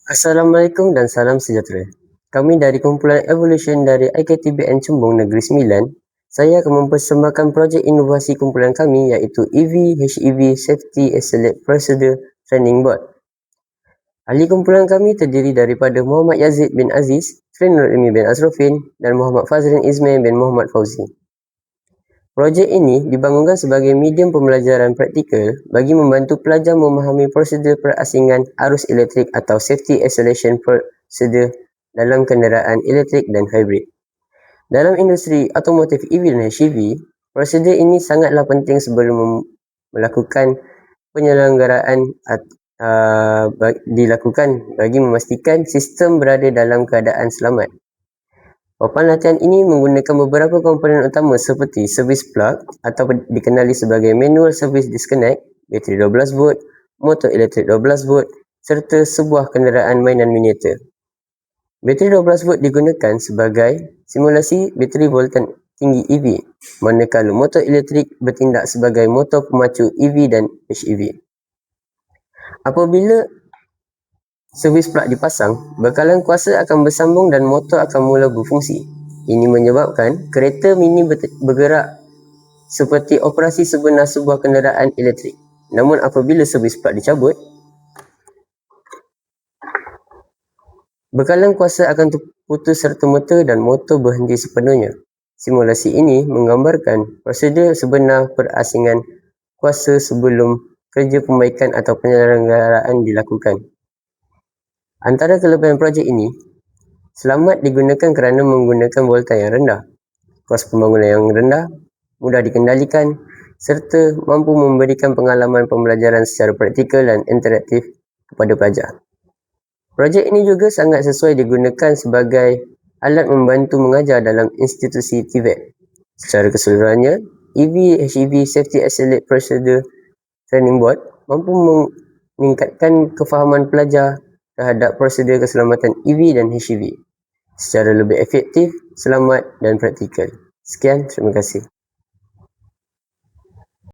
Assalamualaikum dan salam sejahtera. Kami dari kumpulan Evolution dari IKTBN Chumbung Negeri Sembilan. Saya akan mempersembahkan projek inovasi kumpulan kami iaitu EV-HEV Safety Accelerate Procedure Training Board. Ahli kumpulan kami terdiri daripada Muhammad Yazid bin Aziz, Trenur Ilmi bin Asrafin dan Muhammad Fazrin Ismail bin Muhammad Fauzi. Projek ini dibangunkan sebagai medium pembelajaran praktikal bagi membantu pelajar memahami prosedur perasingan arus elektrik atau Safety Acceleration Procedure dalam kenderaan elektrik dan hybrid. Dalam industri automotif EV dan HEV, prosedur ini sangatlah penting sebelum melakukan penyelenggaraan dilakukan bagi memastikan sistem berada dalam keadaan selamat. Papan latihan ini menggunakan beberapa komponen utama seperti servis plug atau dikenali sebagai manual service disconnect, bateri 12 volt, motor elektrik 12 volt serta sebuah kenderaan mainan miniatur. Bateri 12 volt digunakan sebagai simulasi bateri voltan tinggi EV, manakala motor elektrik bertindak sebagai motor pemacu EV dan HEV. Apabila servis plug dipasang, bekalan kuasa akan bersambung dan motor akan mula berfungsi. Ini menyebabkan kereta mini bergerak seperti operasi sebenar sebuah kenderaan elektrik. Namun apabila servis plug dicabut, bekalan kuasa akan terputus serta-merta dan motor berhenti sepenuhnya. Simulasi ini menggambarkan prosedur sebenar perasingan kuasa sebelum kerja pembaikan atau penyelenggaraan dilakukan. Antara kelebihan projek ini, selamat digunakan kerana menggunakan voltan yang rendah, kos pembangunan yang rendah, mudah dikendalikan serta mampu memberikan pengalaman pembelajaran secara praktikal dan interaktif kepada pelajar. Projek ini juga sangat sesuai digunakan sebagai alat membantu mengajar dalam institusi TVET. Secara keseluruhannya, EV-HEV Safety Accelerate Procedure Training Board mampu meningkatkan kefahaman pelajar terhadap prosedur keselamatan EV dan HEV secara lebih efektif, selamat dan praktikal. Sekian, terima kasih.